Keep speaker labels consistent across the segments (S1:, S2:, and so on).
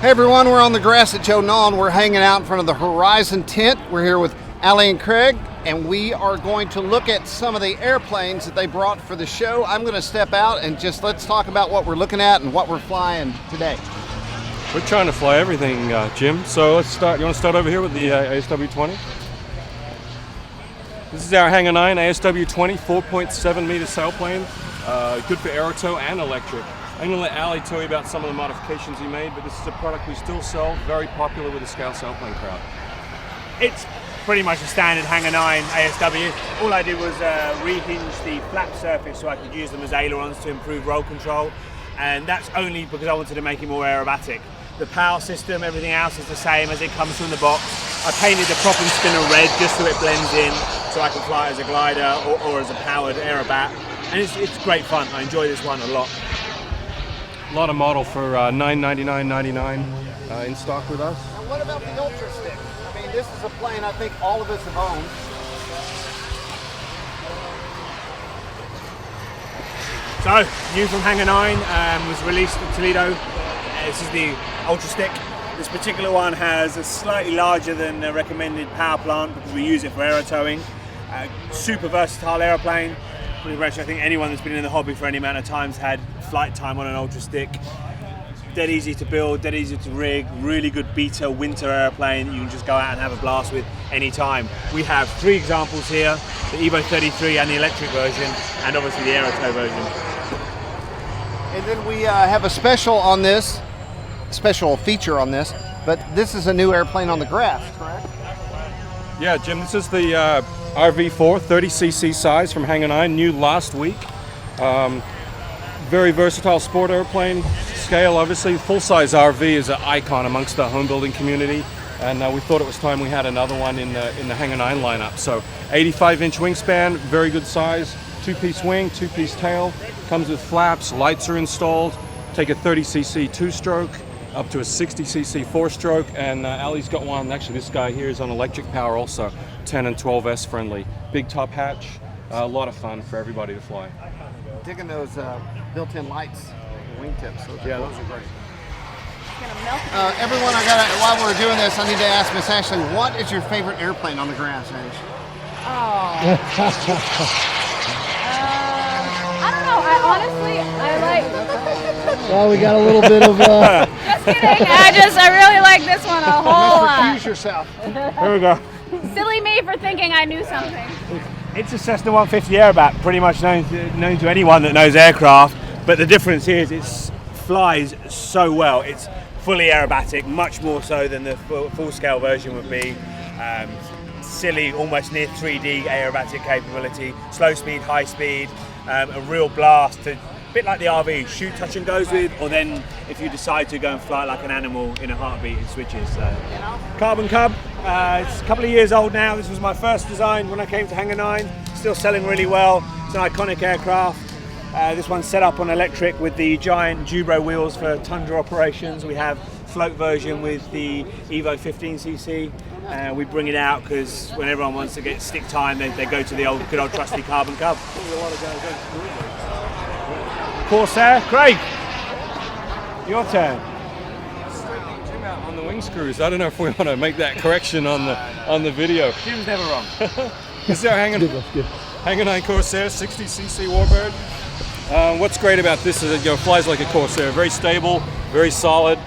S1: Hey everyone, we're on the grass at Joe Nall and we're hanging out in front of the Horizon tent. We're here with Allie and Craig, and we are going to look at some of the airplanes that they brought for the show. I'm going to step out and just let's talk about what we're looking at and what we're flying today.
S2: We're trying to fly everything, Jim. So let's start. You want to start over here with the ASW-20? This is our Hangar 9 ASW-20 4.7 meter sailplane. Good for aerotow and electric. I'm going to let Ali tell you about some of the modifications he made, but this is a product we still sell, very popular with the scale sailplane crowd.
S3: It's pretty much a standard Hangar 9 ASW. All I did was rehinge the flap surface so I could use them as ailerons to improve roll control, and that's only because I wanted to make it more aerobatic. The power system, everything else is the same as it comes from the box. I painted the prop and spinner red just so it blends in, so I can fly it as a glider or as a powered aerobat, and it's great fun. I enjoy this one a lot.
S2: A lot of model for $999.99 in stock with us.
S1: And what about the Ultra Stick? I mean, this is a plane I think all of us have owned.
S3: So, new from Hangar 9, was released in Toledo. This is the Ultra Stick. This particular one has a slightly larger than the recommended power plant because we use it for aerotowing. Super versatile aeroplane. Pretty much, I think anyone that's been in the hobby for any amount of time's had flight time on an Ultra Stick. Dead easy to build, dead easy to rig, really good beta winter airplane you can just go out and have a blast with any time. We have 3 examples here, the Evo 33 and the electric version, and obviously the aerotow version.
S1: And then we have a special on this, special feature on this, but this is a new airplane on the grass, correct?
S2: Yeah, Jim, this is the RV4 30cc size from Hangar 9, new last week. Very versatile sport airplane, scale obviously. Full-size RV is an icon amongst the home building community, and we thought it was time we had another one in the Hangar 9 lineup. So 85-inch wingspan, very good size, 2-piece wing, 2-piece tail, comes with flaps, lights are installed, take a 30cc 2-stroke, up to a 60cc 4-stroke, and Ali's got one, actually this guy here is on electric power also, 10 and 12S friendly. Big top hatch, a lot of fun for everybody to fly.
S1: Digging those built-in lights, wingtips.
S2: Yeah, those are great.
S1: Everyone, while we're doing this, I need to ask Miss Ashley, what is your favorite airplane on the grass, Ash?
S4: I don't know. I like.
S5: Well, we got a little bit of.
S4: Just kidding. I really like this one a whole lot.
S1: Recuse yourself.
S3: Here we go.
S4: Silly me for thinking I knew something.
S3: It's a Cessna 150 aerobat, pretty much known to anyone that knows aircraft, but the difference is it flies so well. It's fully aerobatic, much more so than the full-scale version would be. Silly, almost near 3D aerobatic capability, slow speed, high speed, a real blast to, a bit like the RV, shoot, touch and goes with, or then if you decide to go and fly like an animal in a heartbeat, it switches. Carbon Cub, it's a couple of years old now. This was my first design when I came to Hangar 9, still selling really well. It's an iconic aircraft. This one's set up on electric with the giant Jubro wheels for tundra operations. We have float version with the Evo 15cc. We bring it out because when everyone wants to get stick time, they go to the good old trusty Carbon Cub. Corsair, Craig, your turn.
S2: Jim out on the wing screws. I don't know if we want to make that correction on the video.
S3: Jim's never wrong.
S2: This is our Hangar 9 Corsair 60cc Warbird. What's great about this is it flies like a Corsair, very stable, very solid.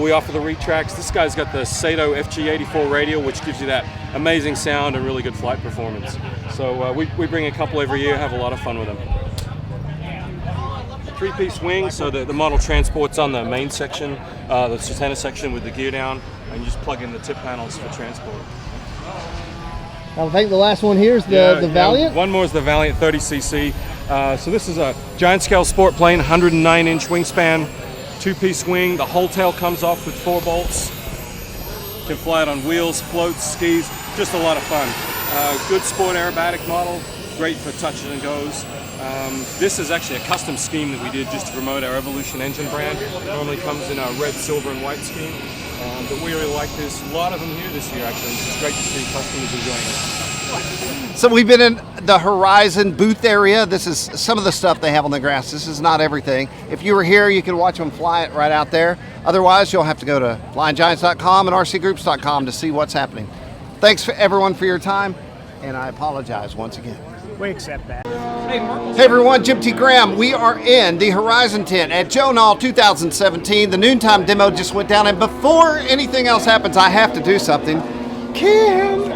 S2: We offer the retracts. This guy's got the Sato FG84 radio, which gives you that amazing sound and really good flight performance. So we bring a couple every year, have a lot of fun with them. 3-piece wing, so the model transports on the main section, the center section with the gear down, and you just plug in the tip panels for transport.
S5: I think the last one here is the Valiant.
S2: One more is the Valiant 30cc. So this is a giant scale sport plane, 109-inch wingspan, 2-piece wing. The whole tail comes off with 4 bolts. You can fly it on wheels, floats, skis, just a lot of fun. Good sport aerobatic model, great for touch and goes. This is actually a custom scheme that we did just to promote our Evolution engine brand. It normally comes in a red, silver, and white scheme. But we really like this. A lot of them here this year, actually. It's great to see customers enjoying it.
S1: So we've been in the Horizon booth area. This is some of the stuff they have on the grass. This is not everything. If you were here, you can watch them fly it right out there. Otherwise, you'll have to go to flyinggiants.com and rcgroups.com to see what's happening. Thanks for everyone for your time, and I apologize once again.
S3: We accept that.
S1: Hey everyone, Jim T. Graham. We are in the Horizon tent at Joe Nall 2017. The noontime demo just went down, and before anything else happens, I have to do something. Kim!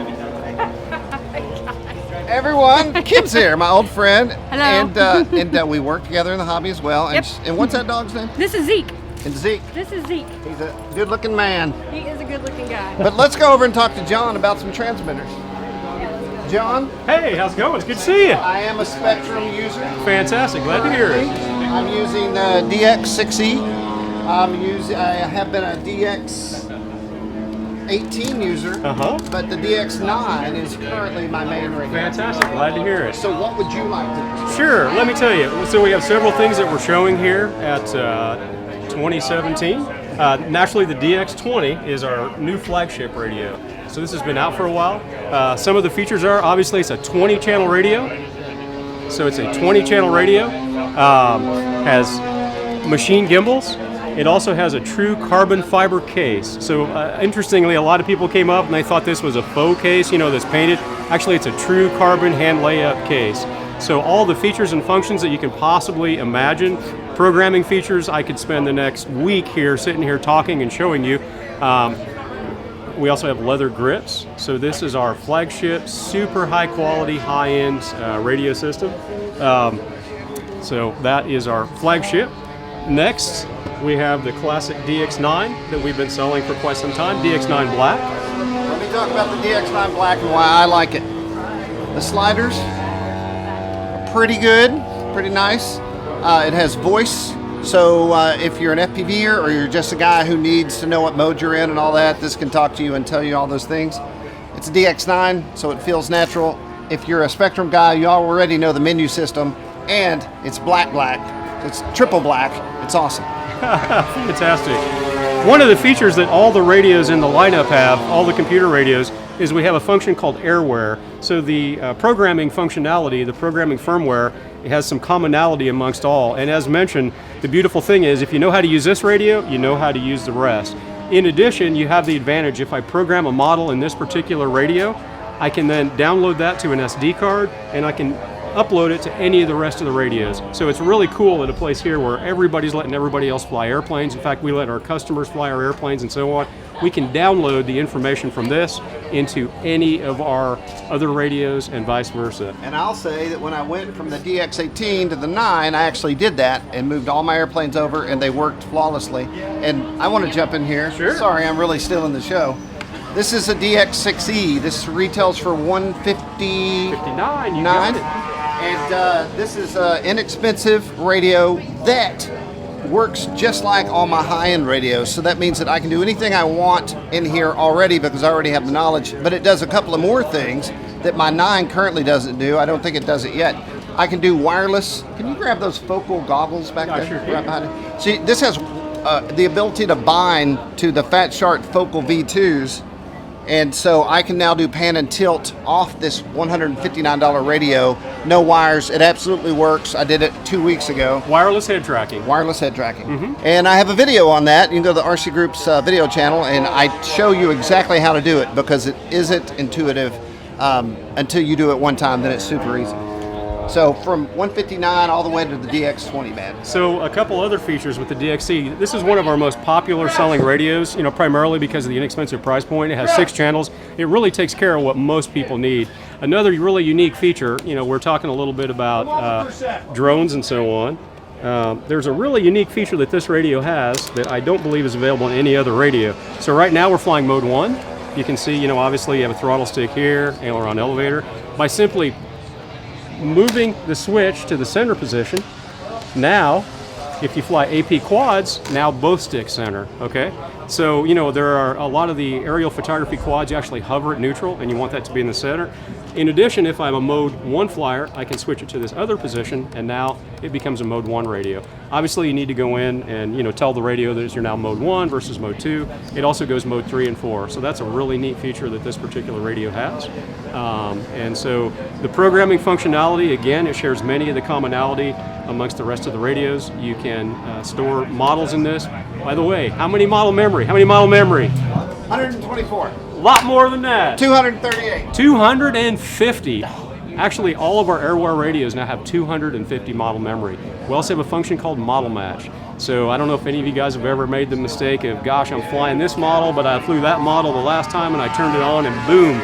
S1: Everyone, Kim's here, my old friend.
S4: Hello.
S1: And we work together in the hobby as well. And,
S4: Yep.
S1: and what's that dog's name?
S4: This is Zeke.
S1: And Zeke.
S4: This is Zeke.
S1: He's a good-looking man.
S4: He is a good-looking guy.
S1: But let's go over and talk to John about some transmitters. John,
S6: Hey, how's it going? It's good to see you.
S1: I am a Spectrum user.
S6: Fantastic. Glad to hear it.
S1: I'm using the DX6E. I have been a DX18 user, but the DX9 is currently my main radio.
S6: Fantastic. Glad to hear it.
S1: So what would you like to?
S6: Sure. Let me tell you. So we have several things that we're showing here at 2017. Naturally, the DX20 is our new flagship radio. So this has been out for a while. Some of the features are, obviously, it's a 20-channel radio. So it's a 20-channel radio. Has machine gimbals. It also has a true carbon fiber case. So interestingly, a lot of people came up and they thought this was a faux case, that's painted. Actually, it's a true carbon hand layup case. So all the features and functions that you can possibly imagine, programming features, I could spend the next week here sitting here talking and showing you. We also have leather grips. So this is our flagship, super high quality, high-end radio system. So that is our flagship. Next, we have the classic DX9 that we've been selling for quite some time, DX9 Black.
S1: Let me talk about the DX9 Black and why I like it. The sliders are pretty good, pretty nice. It has voice. So if you're an FPVer or you're just a guy who needs to know what mode you're in and all that, this can talk to you and tell you all those things. It's a DX9, so it feels natural. If you're a Spectrum guy, you already know the menu system, and it's black. It's triple black. It's awesome.
S6: Fantastic. One of the features that all the radios in the lineup have, all the computer radios, is we have a function called airware. So the programming functionality, the programming firmware, it has some commonality amongst all. And as mentioned, the beautiful thing is if you know how to use this radio, you know how to use the rest. In addition, you have the advantage, if I program a model in this particular radio, I can then download that to an SD card and I can upload it to any of the rest of the radios. So it's really cool at a place here where everybody's letting everybody else fly airplanes. In fact, we let our customers fly our airplanes and so on. We can download the information from this into any of our other radios and vice versa.
S1: And I'll say that when I went from the DX18 to the 9, I actually did that and moved all my airplanes over and they worked flawlessly. And I want to jump in here.
S6: Sure.
S1: Sorry, I'm really stealing the show. This is a DX6E. This retails for $159.
S6: $59, you got it.
S1: And this is an inexpensive radio that works just like all my high-end radios. So that means that I can do anything I want in here already because I already have the knowledge. But it does a couple of more things that my 9 currently doesn't do. I don't think it does it yet. I can do wireless. Can you grab those focal goggles back there?
S6: Sure
S1: Right behind it. See, this has the ability to bind to the Fat Shark Focal V2s. And so I can now do pan and tilt off this $159 radio. No wires. It absolutely works. I did it 2 weeks ago.
S6: Wireless head tracking.
S1: Wireless head tracking. And I have a video on that. You can go to the RC Group's video channel and I show you exactly how to do it because it isn't intuitive until you do it one time, then it's super easy. So from 159 all the way to the DX20, man.
S6: So a couple other features with the DXC. This is one of our most popular selling radios, primarily because of the inexpensive price point. It has 6 channels. It really takes care of what most people need. Another really unique feature, we're talking a little bit about drones and so on. There's a really unique feature that this radio has that I don't believe is available in any other radio. So right now we're flying mode 1. You can see, obviously you have a throttle stick here, aileron elevator. By simply moving the switch to the center position, now If you fly AP quads, now both sticks center, okay? So, there are a lot of the aerial photography quads, you actually hover at neutral, and you want that to be in the center. In addition, if I'm a mode 1 flyer, I can switch it to this other position, and now it becomes a mode 1 radio. Obviously, you need to go in and tell the radio that you're now mode 1 versus mode 2. It also goes mode 3 and 4, so that's a really neat feature that this particular radio has. And so the programming functionality, again, it shares many of the commonality amongst the rest of the radios. You can store models in this. By the way, how many model memory?
S1: 124.
S6: A lot more than that.
S1: 238.
S6: 250. Actually, all of our Airware radios now have 250 model memory. We also have a function called model match. So I don't know if any of you guys have ever made the mistake of, gosh, I'm flying this model, but I flew that model the last time and I turned it on and boom,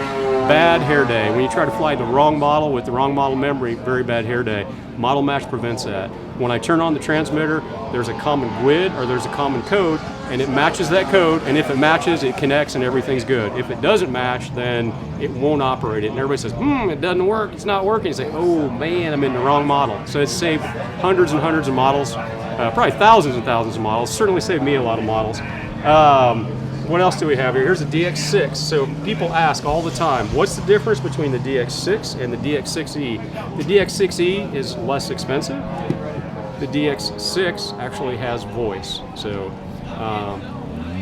S6: bad hair day. When you try to fly the wrong model with the wrong model memory, very bad hair day. Model match prevents that. When I turn on the transmitter, there's a common GUID or there's a common code, and it matches that code, and if it matches, it connects and everything's good. If it doesn't match, then it won't operate it. And everybody says, it doesn't work, it's not working. You say, oh man, I'm in the wrong model. So it's saved hundreds and hundreds of models, probably thousands and thousands of models. Certainly saved me a lot of models. What else do we have here? Here's a DX6. So people ask all the time, what's the difference between the DX6 and the DX6E? The DX6E is less expensive. The DX6 actually has voice. So,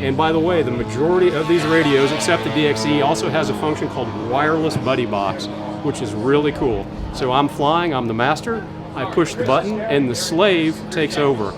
S6: and by the way, the majority of these radios, except the DXE, also has a function called wireless buddy box, which is really cool. So I'm flying, I'm the master, I push the button, and the slave takes over.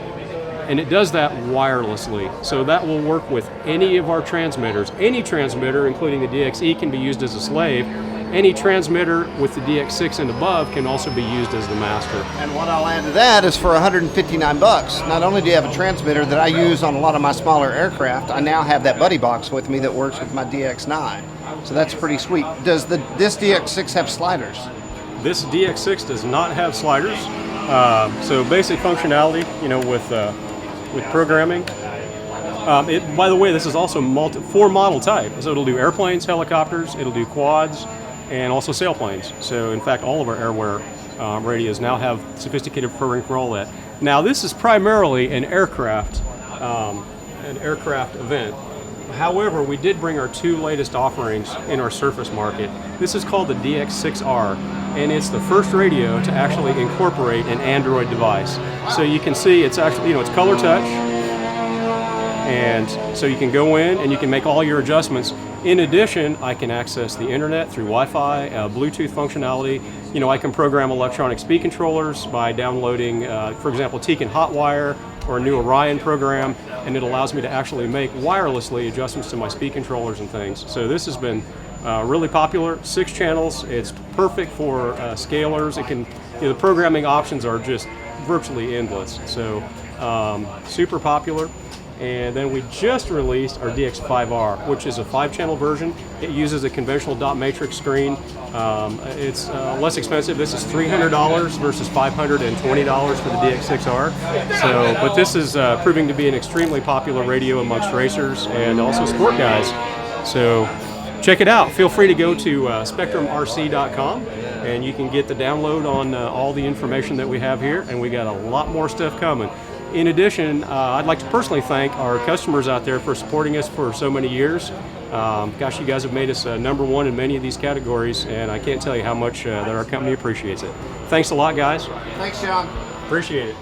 S6: And it does that wirelessly. So that will work with any of our transmitters. Any transmitter, including the DXE, can be used as a slave. Any transmitter with the DX6 and above can also be used as the master.
S1: And what I'll add to that is for $159, not only do you have a transmitter that I use on a lot of my smaller aircraft, I now have that buddy box with me that works with my DX9. So that's pretty sweet. Does this DX6 have sliders?
S6: This DX6 does not have sliders. So basic functionality, with programming. By the way, this is also 4 model type. So it'll do airplanes, helicopters, it'll do quads, and also sailplanes. So in fact, all of our Airware radios now have sophisticated programming for all that. Now this is primarily an aircraft event. However, we did bring our 2 latest offerings in our surface market. This is called the DX6R, and it's the first radio to actually incorporate an Android device. So you can see it's actually, it's color touch, and so you can go in and you can make all your adjustments. In addition, I can access the internet through Wi-Fi, Bluetooth functionality. I can program electronic speed controllers by downloading, for example, Tekin Hotwire or a new Orion program, and it allows me to actually make wirelessly adjustments to my speed controllers and things. So this has been really popular. 6 channels. It's perfect for scalers. It can, the programming options are just virtually endless. So super popular. And then we just released our DX5R, which is a 5-channel version. It uses a conventional dot matrix screen. It's less expensive. This is $300 versus $520 for the DX6R. So, but this is proving to be an extremely popular radio amongst racers and also sport guys. So check it out. Feel free to go to spectrumrc.com and you can get the download on all the information that we have here, and we got a lot more stuff coming. In addition, I'd like to personally thank our customers out there for supporting us for so many years. Gosh, you guys have made us number 1 in many of these categories, and I can't tell you how much that our company appreciates it. Thanks a lot, guys.
S1: Thanks, John.
S6: Appreciate it.